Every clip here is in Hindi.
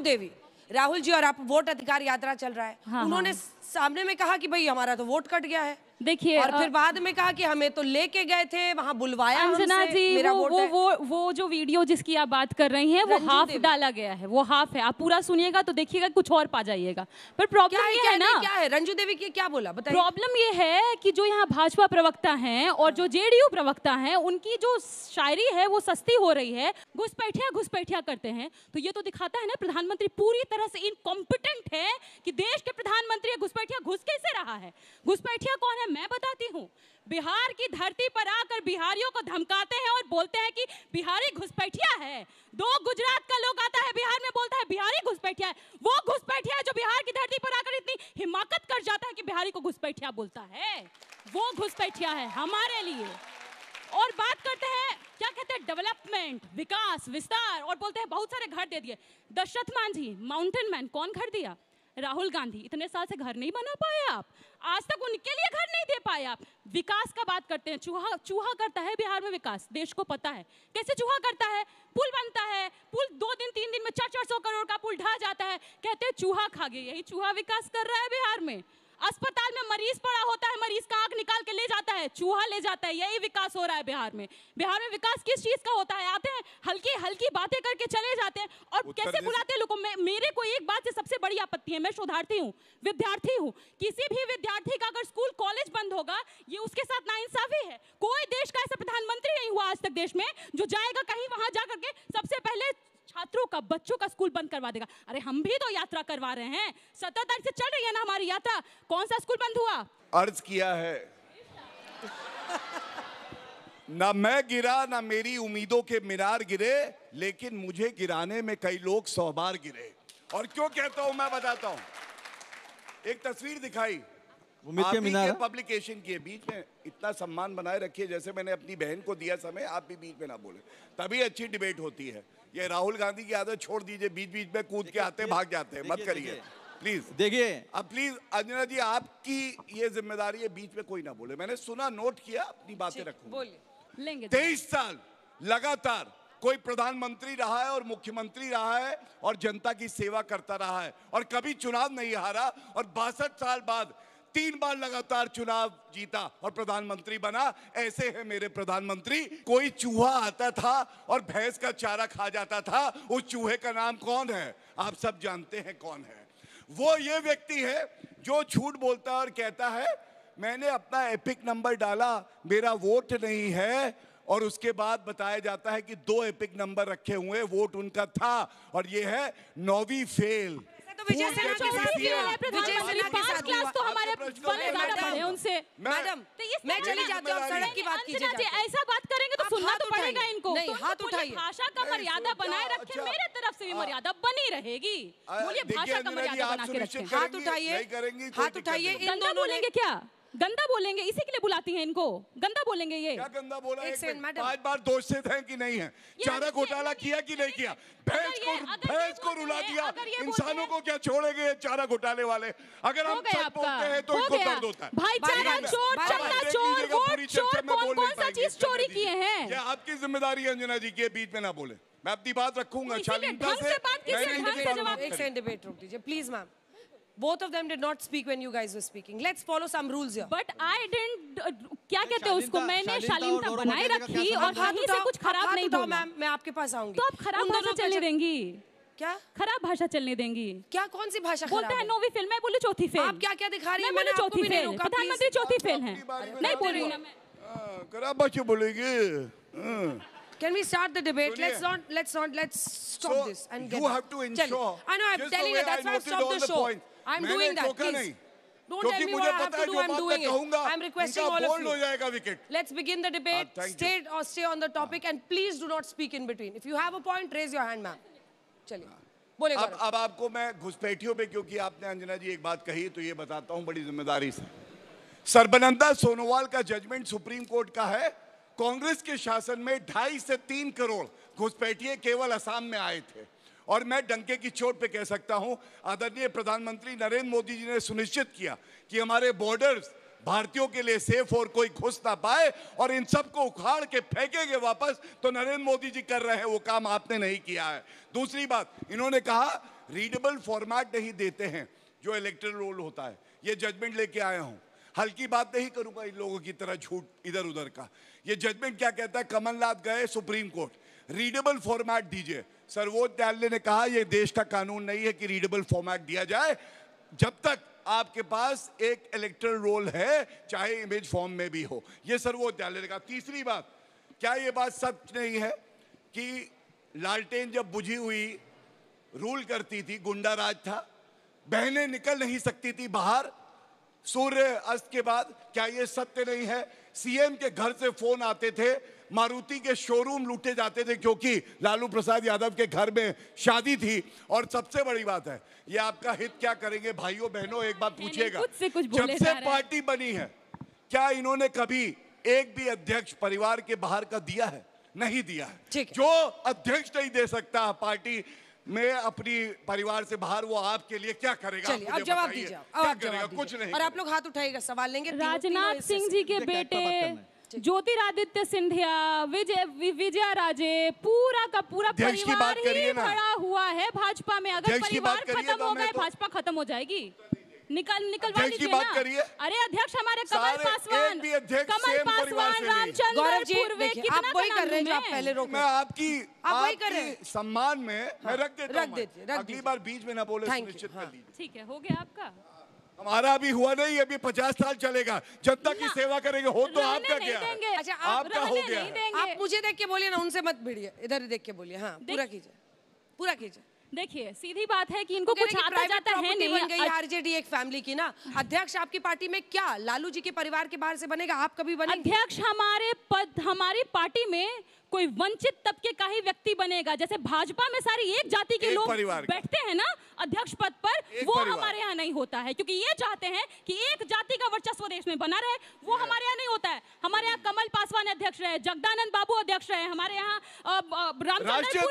देवी, राहुल जी और आप वोट अधिकार यात्रा चल रहा है, उन्होंने सामने में कहा कि भाई हमारा तो वोट कट गया है। देखिए, और फिर बाद में कहा कि हमें तो लेके गए थे, वहां बुलवाया अंजना हमसे, जी, मेरा वो जो वीडियो जिसकी आप बात कर रही हैं वो हाफ डाला गया है, वो हाफ है। आप पूरा सुनिएगा तो देखिएगा कुछ और पा जाइएगा। पर प्रॉब्लम ये है ना, क्या है रंजू देवी की क्या बोला बताइए। प्रॉब्लम ये है कि जो यहाँ भाजपा प्रवक्ता हैं और जो जेडीयू प्रवक्ता हैं, उनकी जो शायरी है वो सस्ती हो रही है, घुसपैठिया करते हैं। तो ये तो दिखाता है ना प्रधानमंत्री पूरी तरह से इनकॉम्पिटेंट है कि देश के प्रधानमंत्री घुसपैठिया घुस कैसे रहा है। घुसपैठिया कौन है मैं बताती हूँ। बिहार की धरती पर आकर बिहारियों को धमकाते हैं और बोलते हैं कि बिहारी घुसपैठिया है। दो गुजरात का लोग आता है बिहार में, बोलता है बिहारी घुसपैठिया है। वो घुसपैठिया है जो बिहार की धरती पर आकर इतनी हिमाकत कर जाता है कि बिहारी को घुसपैठिया बोलता है। वो घुसपैठिया है हमारे लिए। और बात करते हैं क्या कहते हैं, डेवलपमेंट, विकास, विस्तार, और बोलते हैं बहुत सारे घर दे दिए। दशरथ मांझी माउंटेन मैन, कौन घर दिया? राहुल गांधी। इतने साल से घर नहीं बना पाए आप, आज तक उनके लिए घर नहीं दे पाए आप। विकास का बात करते हैं, चूहा करता है बिहार में विकास, देश को पता है कैसे चूहा करता है। पुल बनता है, पुल 2 दिन 3 दिन में 400 करोड़ का पुल ढा जाता है, कहते हैं चूहा खा गया। यही चूहा विकास कर रहा है बिहार में। अस्पताल में मरीज पड़ा होता है, मरीज का आंख निकाल के ले जाता है, चूहा ले जाता है। यही विकास हो रहा है बिहार में। बिहार में विकास किस चीज का होता है? आते हैं हल्की हल्की बातें करके चले जाते हैं और कैसे बुलाते हैं लोगों को। मेरे को एक बात से सबसे बड़ी आपत्ति है, मैं शोधार्थी हूँ, विद्यार्थी हूँ। किसी भी विद्यार्थी का अगर स्कूल कॉलेज बंद होगा, ये उसके साथ नाइंसाफी है। कोई देश का ऐसा प्रधानमंत्री नहीं हुआ आज तक देश में जो जाएगा कहीं वहां जाकर के सबसे पहले छात्रों का, बच्चों का स्कूल बंद करवा देगा। अरे हम भी तो यात्रा करवा रहे हैं, 17 तारीख से चल रही है ना हमारी यात्रा, कौन सा स्कूल बंद हुआ? अर्ज किया है ना मैं गिरा ना मेरी उम्मीदों के मीनार गिरे, लेकिन मुझे गिराने में कई लोग 100 बार गिरे। और क्यों कहता हूं मैं बताता हूं। एक तस्वीर दिखाई पब्लिकेशन की है, बीच में इतना सम्मान बनाए रखिए जैसे मैंने अपनी बहन को दिया समय, आप भी बीच में ना बोले, तभी अच्छी डिबेट होती है। ये राहुल गांधी की आदत छोड़ दीजिए, बीच बीच में कूद के आते भाग जाते हैं, मत करिए प्लीज। देखिए अब प्लीज अंजना जी, आपकी ये जिम्मेदारी है, बीच में कोई ना बोले। मैंने सुना, नोट किया, अपनी बातें रखूंगा। 23 साल लगातार कोई प्रधानमंत्री रहा है और मुख्यमंत्री रहा है और जनता की सेवा करता रहा है और कभी चुनाव नहीं हारा, और 62 साल बाद 3 बार लगातार चुनाव जीता और प्रधानमंत्री बना। ऐसे है मेरे प्रधानमंत्री। कोई चूहा आता था और भैंस का चारा खा जाता था, उस चूहे का नाम कौन है? आप सब जानते हैं कौन है। वो ये व्यक्ति है जो झूठ बोलता है और कहता है मैंने अपना एपिक नंबर डाला, मेरा वोट नहीं है, और उसके बाद बताया जाता है कि 2 एपिक नंबर रखे हुए, वोट उनका था, और ये है 9वीं फेल। विजय सेना के साथ तो हमारे उनसे। मैडम मैं चली जाती हूँ, सड़क की बात कीजिए। ऐसा बात करेंगे तो सुनना तो पड़ेगा इनको। नहीं, हाथ उठाइए। भाषा का मर्यादा बनाए रखें, मेरे तरफ से भी मर्यादा बनी रहेगी। बोलिए भाषा का मर्यादा बना के रखें। हाथ उठाइए, हाथ उठाइए। गंदा बोलेंगे क्या? गंदा बोलेंगे, इसी के लिए बुलाती हैं इनको। गंदा बोलेंगे ये? क्या गंदा बोला? 5 बार दोषित हैं कि नहीं है? चारा घोटाला किया कि नहीं किया? भैंस को रुला दिया। इंसानों को क्या छोड़ेंगे चारा घोटाले वाले? अगर हम सच बोलते हैं तो इनको दर्द होता है। भाईचारा चोर, चंदा चोर, वोट चोर, कौन सा चीज चोरी किए हैं? ये आपकी जिम्मेदारी है अंजना जी की, बीच में ना बोले। मैं अपनी बात रखूंगा शालीनता से। एक सेकंड डिबेट रोक दीजिए please ma'am. Both of them did not speak when you guys were speaking. Let's follow some rules here. But I didn't. क्या कहते हैं उसको? मैंने शालीनता बनाए रखी और कहीं से कुछ खराब नहीं बोला। मैम मैं आपके पास आऊंगी। तो आप खराब भाषा चलने देंगी? क्या खराब भाषा चलने देंगी? क्या कौन सी भाषा? बोलते हैं 9वीं फेल, मैं बोली 4थी फेल। आप क्या क्या दिखा रही हैं? मैंने चौथी फेल, प्रधानमंत्री 4थी फेल हैं। नहीं बोल रही हूँ मैं। खराब भाषा बोलेगी। Can we start the debate? Let's stop this and get. You have to ensure. I know, I'm telling you, that's why I've stopped the show. I'm doing that, please. Don't tell me what I have to do, I'm doing it. I'm requesting all of you. Let's begin the debate. Stay on the topic and please do not speak in between. If you have a point, raise your hand, ma'am. चलिए, बोले। अब आपको मैं घुसपैठियों पे, क्योंकि आपने अंजना जी एक बात कही तो ये बताता हूँ बड़ी जिम्मेदारी से। सर्बानंद सोनोवाल का जजमेंट सुप्रीम कोर्ट का है। कांग्रेस के शासन में 2.5 से 3 करोड़ घुसपैठिए केवल असम में आए थे, और मैं डंके की चोट पे कह सकता हूं आदरणीय प्रधानमंत्री नरेंद्र मोदी जी ने सुनिश्चित किया कि हमारे बॉर्डर्स भारतीयों के लिए सेफ और कोई घुस ना पाए, और इन सबको उखाड़ के फेंकेंगे वापस, तो नरेंद्र मोदी जी कर रहे हैं वो काम, आपने नहीं किया है। दूसरी बात, इन्होंने कहा रीडेबल फॉर्मेट नहीं देते हैं जो इलेक्टोरल रोल होता है। ये जजमेंट लेके आया हूं, हल्की बात नहीं करूंगा इन लोगों की तरह झूठ इधर उधर का। ये जजमेंट क्या कहता है? कमलनाथ गए सुप्रीम कोर्ट, रीडेबल फॉर्मेट दीजिए। सर्वोच्च न्यायालय ने कहा यह देश का कानून नहीं है कि रीडेबल फॉर्मेट दिया जाए जब तक आपके पास एक इलेक्टोरल रोल है, चाहे इमेज फॉर्म में भी हो। यह सर्वोच्च न्यायालय ने कहा। तीसरी बात, क्या यह बात सच नहीं है कि लालटेन जब बुझी हुई रूल करती थी, गुंडा राज था, बहनें निकल नहीं सकती थी बाहर सूर्य अस्त के बाद? क्या यह सत्य नहीं है? सीएम के घर से फोन आते थे, मारुति के शोरूम लूटे जाते थे क्योंकि लालू प्रसाद यादव के घर में शादी थी। और सबसे बड़ी बात है, ये आपका हित क्या करेंगे भाइयों बहनों, एक बात पूछिएगा, जब से पार्टी बनी है क्या इन्होंने कभी एक भी अध्यक्ष परिवार के बाहर का दिया है? नहीं दिया है। जो अध्यक्ष नहीं दे सकता पार्टी में अपनी परिवार से बाहर, वो आपके लिए क्या करेगा? चलिए अब जवाब दीजिए। क्या करेगा? कुछ नहीं। और आप लोग हाथ उठाइएगा, सवाल लेंगे। राजनाथ सिंह जी के बेटे ज्योतिरादित्य सिंधिया, विजया राजे, पूरा का पूरा परिवार ही खड़ा हुआ है भाजपा में। अगर परिवार खत्म हो गए, भाजपा खत्म हो जाएगी। निकलवा लीजिए ना। अरे अध्यक्ष हमारे कमल पासवान, रामचंद्र पूर्वे, आप वही कर रहे हैं जो आप पहले रोक। मैं आपकी सम्मान में मैं रख देता हूं। अगली बार बीच में ना बोले, सुनिश्चित कर लीजिए। ठीक है, हो गया आपका। हमारा अभी हुआ नहीं, अभी 50 साल चलेगा। जनता की सेवा करेंगे। हो तो आपका क्या? अच्छा, आपका हो गया। आप मुझे देख के बोलिए ना, उनसे मत भिड़िए, इधर देख के बोलिए। हाँ, पूरा कीजिए, पूरा कीजिए। देखिए सीधी बात है कि इनको कुछ आता जाता है नहीं। बन गई आरजेडी एक फैमिली की ना। अध्यक्ष आपकी पार्टी में क्या लालू जी के परिवार के बाहर से बनेगा? आप कभी बनेंगे? अध्यक्ष हमारी पार्टी में कोई वंचित तबके का ही व्यक्ति बनेगा। जैसे भाजपा में सारी एक जाति के लोग बैठते हैं ना अध्यक्ष पद पर, वो हमारे यहाँ नहीं होता है, क्योंकि ये चाहते हैं कि एक जाति का वर्चस्व देश में बना रहे। वो हमारे यहाँ नहीं होता है। हमारे यहाँ कमल पासवान अध्यक्ष रहे, जगदानंद बाबू अध्यक्ष रहे, हमारे यहाँ राष्ट्रीय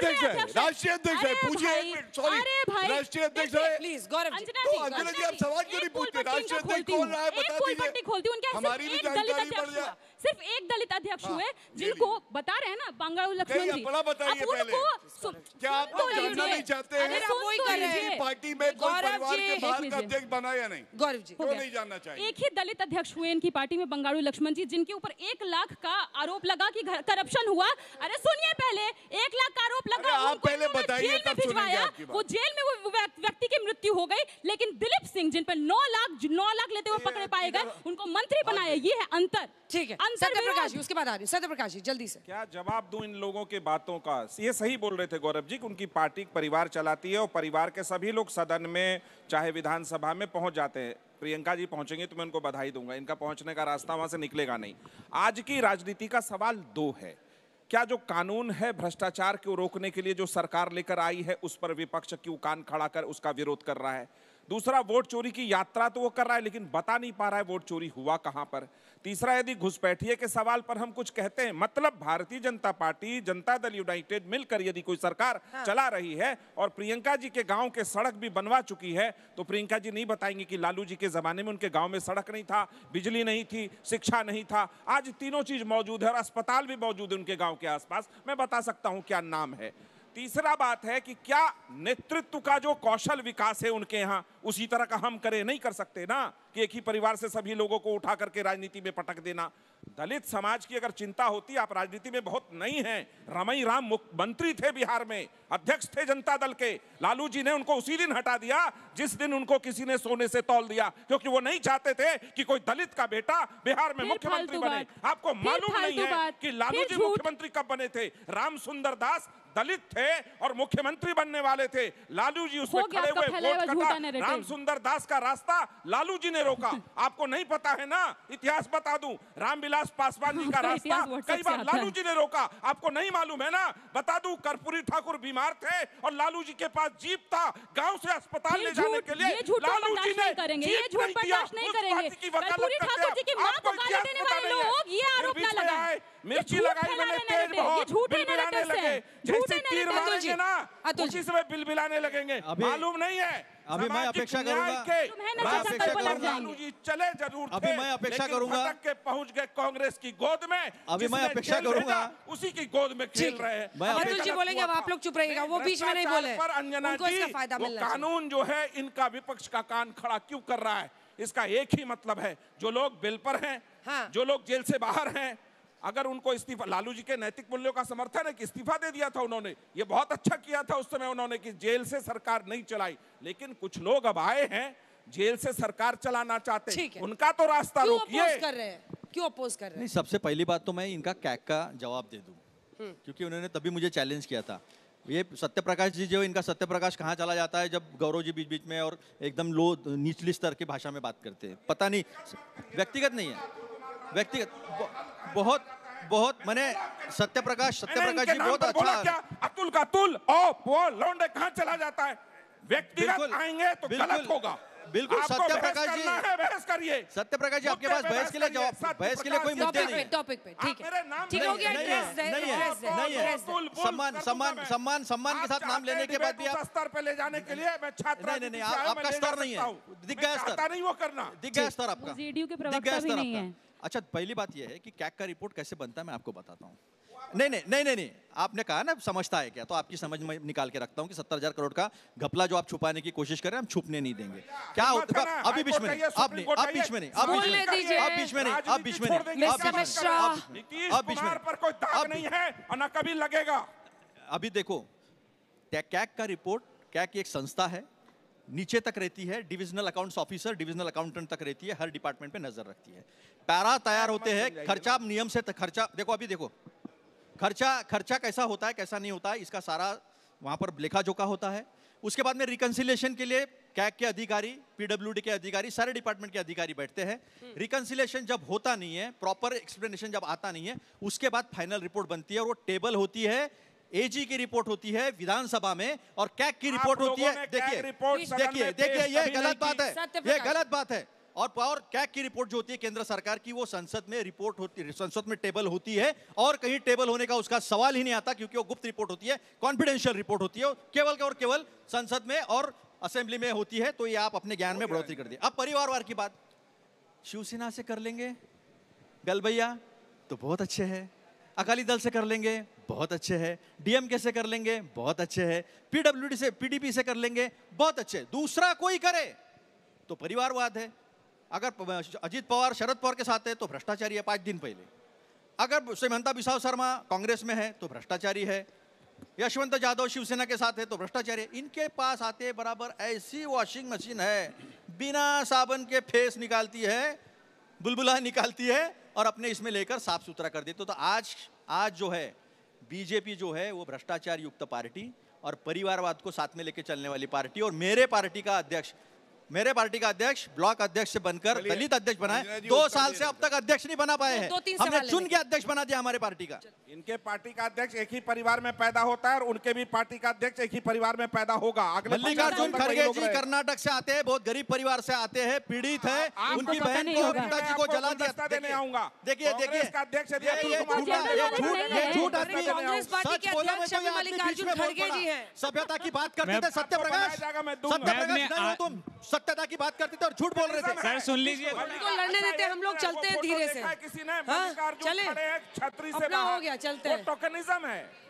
अध्यक्ष है। पूछिए, अरे भाई राष्ट्रीय अध्यक्ष है। प्लीज गौरव जी, अंजना जी आप सवाल क्यों नहीं पूछते? राष्ट्रीय अध्यक्ष कौन रहा है बता दीजिए। खोलती उनके हमारी भी जानकारी बढ़ जाए। सिर्फ एक दलित अध्यक्ष हुए, जिनको बता रहे हैं ना बंगारू लक्ष्मण जी। बताइए पहले, क्या आप जानना नहीं चाहते हैं पार्टी में कोई परिवार के बाहर का अध्यक्ष बना या नहीं? गौरव जी क्यों नहीं जानना चाहिए? एक ही दलित अध्यक्ष हुए इनकी पार्टी में, बंगारू लक्ष्मण जी, जिनके ऊपर 1 लाख का आरोप लगा कि करप्शन हुआ। अरे सुनिए, पहले 1 लाख का आरोप लगा, आप पहले बताइए तब सुनेंगे आपकी बात। वो जेल में वो व्यक्ति की मृत्यु हो गई, लेकिन दिलीप सिंह जिन पर 9 लाख लेते हुए पकड़े पाए गए, उनको मंत्री बनाया। ये है अंतर। ठीक है, सत्यप्रकाश जी उसके बाद आ रही है। सत्यप्रकाश जी जल्दी से। क्या जवाब दूं इन लोगों के बातों का? ये सही बोल रहे थे गौरव जी कि उनकी पार्टी परिवार चलाती है और परिवार के सभी लोग सदन में चाहे विधानसभा में पहुंच जाते हैं। प्रियंका जी पहुंचेंगे तो मैं उनको बधाई दूंगा, इनका पहुंचने का रास्ता वहां से निकलेगा नहीं। आज की राजनीति का सवाल 2 है। क्या जो कानून है भ्रष्टाचार को रोकने के लिए जो सरकार लेकर आई है, उस पर विपक्ष क्यों कान खड़ा कर उसका विरोध कर रहा है? दूसरा, वोट चोरी की यात्रा तो वो कर रहा है लेकिन बता नहीं पा रहा है वोट चोरी हुआ कहां पर। तीसरा, यदि घुसपैठिए के सवाल पर हम कुछ कहते हैं, मतलब भारतीय जनता पार्टी, जनता दल यूनाइटेड मिलकर यदि कोई सरकार चला रही है और प्रियंका जी के गांव के सड़क भी बनवा चुकी है, तो प्रियंका जी नहीं बताएंगे कि लालू जी के जमाने में उनके गांव में सड़क नहीं था, बिजली नहीं थी, शिक्षा नहीं था। आज तीनों चीज मौजूद है और अस्पताल भी मौजूद है उनके गांव के आसपास। मैं बता सकता हूं क्या नाम है। तीसरा बात है कि क्या नेतृत्व का जो कौशल विकास है उनके यहाँ उसी तरह का हम करें? नहीं कर सकते ना कि एक ही परिवार से सभी लोगों को उठा करके राजनीति में पटक देना। दलित समाज की अगर चिंता होती, आप राजनीति में बहुत नहीं हैं। रमई राम मुख्यमंत्री थे बिहार में, अध्यक्ष थे जनता दल के। लालू जी ने उनको उसी दिन हटा दिया जिस दिन उनको किसी ने सोने से तौल दिया, क्योंकि वो नहीं चाहते थे कि कोई दलित का बेटा बिहार में मुख्यमंत्री बने। आपको मालूम नहीं है कि लालू जी मुख्यमंत्री कब बने थे? राम सुंदर दास दलित थे और मुख्यमंत्री बनने वाले थे। लालू जी उसमें खड़े हुए वोट कटा, राम सुंदर दास का रास्ता लालू जी ने रोका। आपको नहीं पता है ना? इतिहास बता दूं, रामविलास पासवान जी का रास्ता कई बार लालू जी ने रोका। आपको नहीं मालूम है ना? बता दूं, कर्पूरी ठाकुर बीमार थे और लालू जी के पास जीप था गांव से अस्पताल ले जाने के लिए। लालू जी ने ये झूठ बर्दाश्त नहीं करेंगे। कर्पूरी ठाकुर जी की मां को गाली देने वाले लोग ये आरोप ना लगाएं। मिर्ची लगाई मैंने तेज बहुत, बिल गिराने लगे। say तीर मारेंगे ना, उसी समय बिलबिलाने लगेंगे। मालूम नहीं है? अभी मैं अपेक्षा करूंगा, लालू जी चले जरूर थे, अभी मैं अपेक्षा करूंगा के पहुंच गए कांग्रेस की गोद में। अभी मैं अपेक्षा करूंगा, उसी की गोद में खेल रहे हैं। अतुल जी बोलेंगे, अब आप लोग चुप रहिएगा, वो बीच में नहीं बोले। पर अंजना जी, वो कानून जो है इनका विपक्ष का कान खड़ा क्यों कर रहा है? इसका एक ही मतलब है, जो लोग बिल पर हैं, जो लोग जेल से बाहर हैं, अगर उनको इस्तीफा, लालू जी के नैतिक मूल्यों का समर्थन है कि इस्तीफा दे दिया था उन्होंने, ये बहुत अच्छा किया था उस समय उन्होंने कि जेल से सरकार नहीं चलाई। लेकिन कुछ लोग अब आए हैं जेल से सरकार चलाना चाहते हैं, उनका तो रास्ता रोकिए। क्यों अपोज कर रहे हैं? नहीं, सबसे पहली बात तो मैं इनका कैग का जवाब दे दूं, क्योंकि उन्होंने तभी मुझे चैलेंज किया था। ये सत्यप्रकाश जी जो, इनका सत्यप्रकाश कहाँ चला जाता है जब गौरव जी बीच बीच में और एकदम लो निचली स्तर की भाषा में बात करते हैं, पता नहीं, व्यक्तिगत नहीं है, व्यक्तिगत बहुत मैंने सत्यप्रकाश जी बहुत अच्छा। अतुल का तुल वो लौंडे कहाँ चला जाता है? व्यक्तिगत आएंगे तो गलत होगा। बिल्कुल सत्यप्रकाश जी, बहस करिए। सत्यप्रकाश जी आपके पास बहस के लिए जवाब, बहस के लिए कोई मुद्दे नहीं है। टॉपिक पे ठीक है, ठीक हो गया, नहीं है। सम्मान के साथ नाम लेने के बाद भी आप स्तर पे ले जाने के लिए मैं छात्र नहीं, आपका स्तर नहीं है, दिख गया स्तर नहीं, वो करना दिख गया स्तर आपका, जेडीयू के प्रवक्ता भी नहीं है। अच्छा, पहली बात यह है कि कैग का रिपोर्ट कैसे बनता है मैं आपको बताता हूँ। नहीं, आपने कहा ना समझता है क्या, तो आपकी समझ में निकाल के रखता हूँ कि 70,000 करोड़ का घपला जो आप छुपाने की कोशिश कर रहे हैं, हम छुपने नहीं देंगे। क्या होता है? अभी बीच में नहीं, आप बीच में नहीं, पर कोई दाग नहीं है और न कभी लगेगा। अभी देखो, कैग का रिपोर्ट, कैग की एक संस्था है, नीचे तक रहती है, divisional accounts officer, divisional accountant तक रहती है, हर डिपार्टमेंट पे नजर रखती है। पैरा तैयार होते हैं, खर्चा नियम से खर्चा देखो, अभी देखो खर्चा कैसा होता है कैसा नहीं होता है, इसका सारा वहां पर लेखा जोखा होता है। उसके बाद में रिकंसिलिएशन के लिए कैग के अधिकारी, पीडब्ल्यूडी के अधिकारी, सारे डिपार्टमेंट के अधिकारी बैठते हैं। रिकंसिलिएशन जब होता नहीं है, प्रॉपर एक्सप्लेनेशन जब आता नहीं है, उसके बाद फाइनल रिपोर्ट बनती है और वो टेबल होती है, एजी की रिपोर्ट होती है विधानसभा में और कैग की रिपोर्ट होती है। देखिए ये गलत बात है, ये गलत बात है। और कैग की रिपोर्ट जो होती है केंद्र सरकार की, वो संसद में रिपोर्ट होती है, संसद में टेबल होती है और कहीं टेबल होने का उसका सवाल ही नहीं आता, क्योंकि वो गुप्त रिपोर्ट होती है, कॉन्फिडेंशियल रिपोर्ट होती है, केवल संसद में और असेंबली में होती है। तो ये आप अपने ज्ञान में बढ़ोतरी कर दिए। अब परिवारवार की बात, शिवसेना से कर लेंगे गलबैया तो बहुत अच्छे है, अकाली दल से कर लेंगे बहुत अच्छे है, डीएमके से कर लेंगे बहुत अच्छे है, पीडब्ल्यूडी से, पीडीपी से कर लेंगे बहुत अच्छे, दूसरा कोई करे तो परिवारवाद है। अगर अजीत पवार शरद पवार के साथ है तो भ्रष्टाचारी है 5 दिन पहले। अगर सुमंता बिसाव शर्मा कांग्रेस में है तो भ्रष्टाचारी है, यशवंत जाधव शिवसेना के साथ है तो भ्रष्टाचारी है। इनके पास आते बराबर ऐसी वॉशिंग मशीन है, बिना साबुन के फेस निकालती है, बुलबुला निकालती है और अपने इसमें लेकर साफ सुथरा कर देते। तो आज जो है बीजेपी जो है वो भ्रष्टाचार युक्त पार्टी और परिवारवाद को साथ में लेके चलने वाली पार्टी, और मेरे पार्टी का अध्यक्ष ब्लॉक अध्यक्ष से बनकर दलित अध्यक्ष बनाए, 2 साल से अब तक अध्यक्ष नहीं बना पाए हैं। हमने चुन के अध्यक्ष बना दिया हमारे पार्टी का। इनके पार्टी का अध्यक्ष एक ही परिवार में पैदा होता है और उनके भी पार्टी का अध्यक्ष एक ही परिवार में पैदा होगा। मल्लिकार्जुन खड़गे जी कर्नाटक से आते हैं, बहुत गरीब परिवार से आते हैं, पीड़ित है, उनकी बहन को, पिताजी को जला दिया। देने आऊंगा। देखिए कांग्रेस पार्टी के अध्यक्ष मल्लिकार्जुन खड़गे जी हैं। सभ्यता की बात करते थे सत्यप्रकाश, तुम सत्यता की बात करते थे और झूठ बोल रहे थे। सर सुन लीजिए, उनको लड़ने देते, हम लोग चलते हैं धीरे से। किसी ने चले, छतरी से अपना हो गया, चलते हैं। टोकनिज्म है।